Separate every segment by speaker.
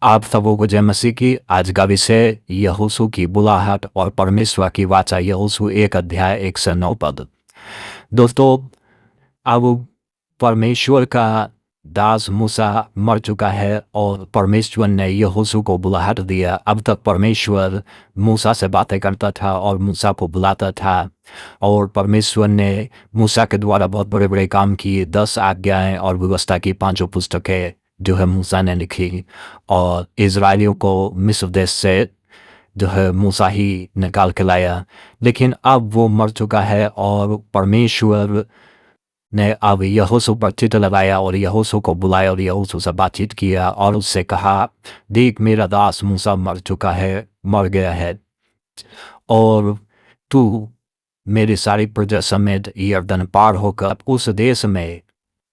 Speaker 1: आप सबों को जय मसीह की। आज का विषय यहोशू की बुलाहट और परमेश्वर की वाचा। यहोशू 1 अध्याय 1 से 9 पद। दोस्तों, अब परमेश्वर का दास मूसा मर चुका है और परमेश्वर ने यहोशू को बुलाहट दिया। अब तक परमेश्वर मूसा से बातें करता था और मूसा को बुलाता था, और परमेश्वर ने मूसा के द्वारा बहुत बड़े बड़े काम किए। 10 आज्ञाएं और व्यवस्था की 5 पुस्तकें जो है मूसा ने लिखी, और इजराइलियों को मिस्र देश से जो है मूसा ही निकाल के लाया। लेकिन अब वो मर चुका है और परमेश्वर ने अब यहोशू पर चित्र लगाया और यहोशू को बुलाया और यहोशू से बातचीत किया और उससे कहा, देख मेरा दास मूसा मर चुका है, मर गया है, और तू मेरी सारी प्रजा समेत यरदन पार होकर उस देश में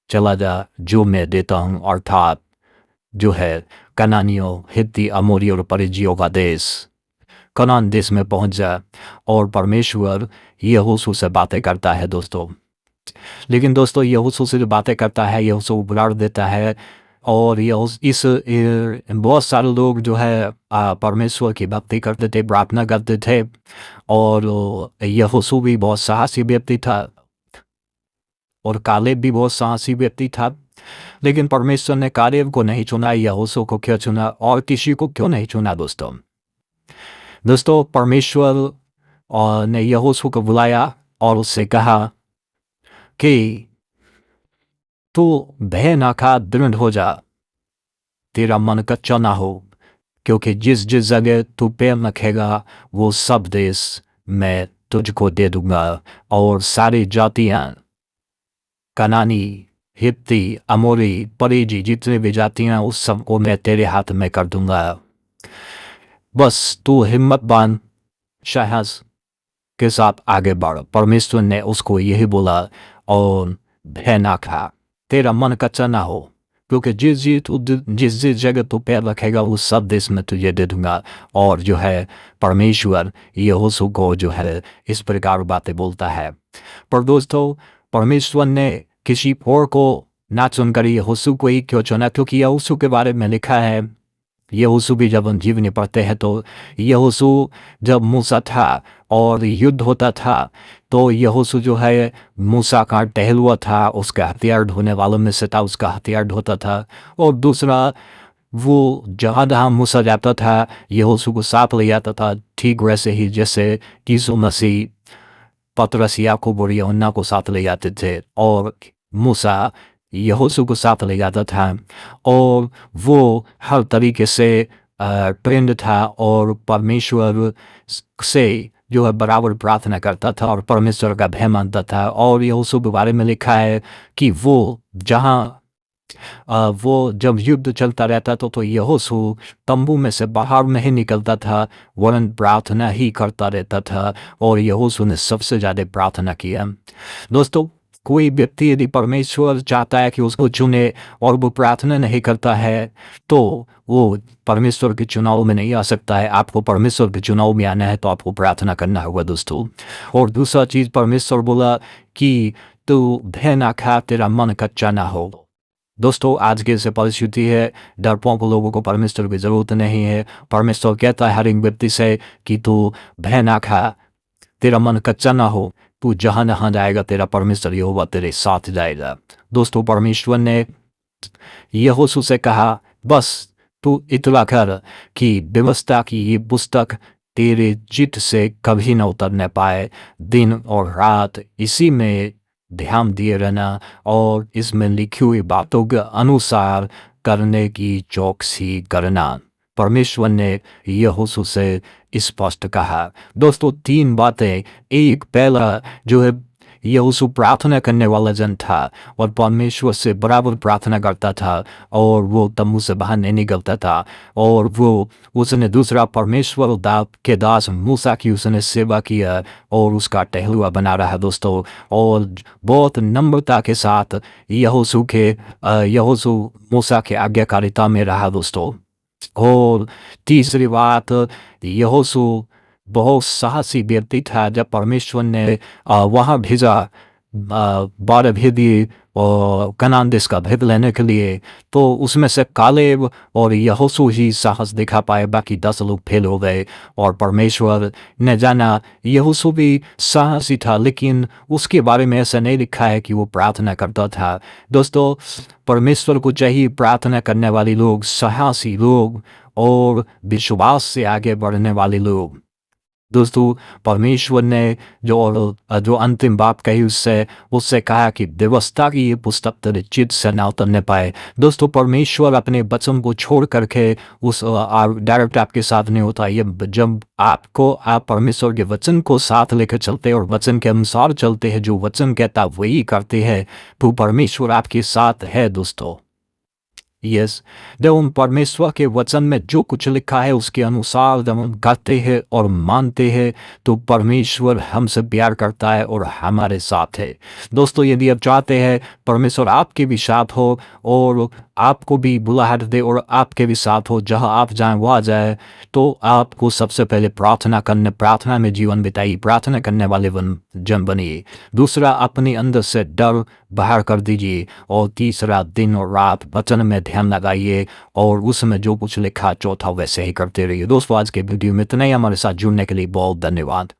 Speaker 1: चला जा जो मैं देता हूँ, अर्थात जो है कनानियों, हित्ती, अमोरी और परिज्जियों का देश। कनान देश में पहुंच जा। और परमेश्वर यहोशू से बातें करता है दोस्तों। लेकिन दोस्तों, यहोशू से जो बातें करता है, यहोशू बुलाड़ देता है, और बहुत सारे लोग जो है परमेश्वर की भक्ति करते थे, प्रार्थना करते थे, और यहोशू भी बहुत साहसी व्यक्ति था और कालेब भी बहुत साहसी व्यक्ति था। लेकिन परमेश्वर ने कालेब को नहीं चुना, यहोशू को क्यों चुना और किसी को क्यों नहीं चुना दोस्तों? परमेश्वर ने यहोशू को बुलाया और उससे कहा कि तू भय ना खा, दृढ़ हो जा, तेरा मन कच्चा ना हो, क्योंकि जिस जिस जगह तू पैर रखेगा वो सब देश मैं तुझको दे दूंगा, और सारी जातियां, कनानी, हित्ती, अमोरी, परिजी, जितने भी जातियां, उस सबको मैं तेरे हाथ में कर दूंगा। बस तू हिम्मत बांध, साहस के साथ आगे बढ़। परमेश्वर ने उसको यही बोला, और भय ना खा, तेरा मन कच्चा ना हो, क्योंकि जिस जगह तू पैर रखेगा वो सब देश में तुझे दे दूंगा। और जो है परमेश्वर यहोशू को जो है इस प्रकार बातें बोलता है। पर दोस्तों, परमेश्वर ने किसी और को ना चुनकर यहोशू को ही क्यों चुना? क्योंकि यहोशू के बारे में लिखा है, यहोशू भी जब हम जीवनी पढ़ते हैं तो यहोशू जब मूसा था और युद्ध होता था तो यहोशू जो है मूसा का टहलुआ था, उसका हथियार ढोने वालों में से था, उसका हथियार ढोता था। और दूसरा, वो जहाँ मूसा जाता था यहोशू को साथ ले जाता था, ठीक वैसे ही जैसे यीशु मसीह पतरस, याकूब और यूहन्ना को साथ ले जाते थे, और मूसा यहोशू को साथ ले जाता था, और वो हर तरीके से ट्रेंड था और परमेश्वर से जो है बराबर प्रार्थना करता था और परमेश्वर का भय मानता था। और यहोशू के बारे में लिखा है कि वो जब युद्ध चलता रहता तो यहोशू तंबू में से बाहर नहीं निकलता था, वरन प्रार्थना ही करता रहता था, और यहोशू ने सबसे ज़्यादा प्रार्थना किया। दोस्तों, कोई व्यक्ति यदि परमेश्वर चाहता है कि उसको चुने और वो प्रार्थना नहीं करता है तो वो परमेश्वर के चुनाव में नहीं आ सकता है। आपको परमेश्वर के चुनाव में आना है तो आपको प्रार्थना करना होगा दोस्तों। और दूसरा चीज़, परमेश्वर बोला कि तू भय ना खा, तेरा मन कच्चा ना हो। दोस्तों, आज की ऐसी परिस्थिति है, डरपोक लोगों को परमेश्वर की ज़रूरत नहीं है। परमेश्वर कहता है हर एक व्यक्ति से कि तू भय ना खा, तेरा मन कच्चा ना हो, तू जहाँ जाएगा तेरा परमेश्वर यहोवा तेरे साथ जाएगा। दोस्तों, परमेश्वर ने यहोशू से कहा, बस तू इतना कर कि व्यवस्था की ये पुस्तक तेरे चित्त से कभी न उतरने पाए। दिन और रात इसी में ध्यान दिए रहना और इसमें लिखी हुई बातों के अनुसार करने की चौकसी करना। परमेश्वर ने यहोशू से स्पष्ट कहा। दोस्तों, 3 बातें। एक, पहला जो है यहोशू प्रार्थना करने वाला जन था और परमेश्वर से बराबर प्रार्थना करता था, और वो तम्बू से बाहर नहीं निकलता था। और उसने दूसरा, परमेश्वर के दास मूसा की उसने सेवा किया और उसका टहलुआ बना रहा दोस्तों। और बहुत नम्रता के साथ यहोशू मूसा के आज्ञाकारिता में रहा दोस्तों। और तीसरी बात, यहोशू बहुत साहसी व्यक्ति था। जब परमेश्वर ने वहाँ भेजा 12 भेदी और कनान देश का भेद लेने के लिए, तो उसमें से कालेब और यहोशू ही साहस दिखा पाए, बाकी 10 लोग फेल हो गए। और परमेश्वर ने जाना यहोशू भी साहसी था, लेकिन उसके बारे में ऐसा नहीं लिखा है कि वो प्रार्थना करता था। दोस्तों, परमेश्वर को चाहिए प्रार्थना करने वाले लोग, साहसी लोग और विश्वास से आगे बढ़ने वाले लोग। दोस्तों, परमेश्वर ने जो अंतिम बात कही उससे कहा कि व्यवस्था की ये पुस्तक तेरे चित्त से ना उतरने पाए। दोस्तों, परमेश्वर अपने वचन को छोड़ करके उस डायरेक्ट आपके साथ नहीं होता। ये जब आप परमेश्वर के वचन को साथ लेकर चलते हैं और वचन के अनुसार चलते हैं, जो वचन कहता वही करते हैं, तो परमेश्वर आपके साथ है। दोस्तों, यस, जब हम परमेश्वर के वचन में जो कुछ लिखा है उसके अनुसार जब हम करते हैं और मानते हैं, तो परमेश्वर हमसे प्यार करता है और हमारे साथ है। दोस्तों, यदि आप चाहते हैं परमेश्वर आपके भी साथ हो और आपको भी बुलाहट दे और आपके भी साथ हो, जहां आप जाएं वहाँ जाए, तो आपको सबसे पहले प्रार्थना में जीवन बिताइए, प्रार्थना करने वाले जन बनिए। दूसरा, अपने अंदर से डर बाहर कर दीजिए। और तीसरा, दिन और रात वचन में ध्यान लगाइए और उसमें जो कुछ लिखा चौथा वैसे ही करते रहिए। दोस्तों, आज के वीडियो में इतना ही। हमारे साथ जुड़ने के लिए बहुत धन्यवाद।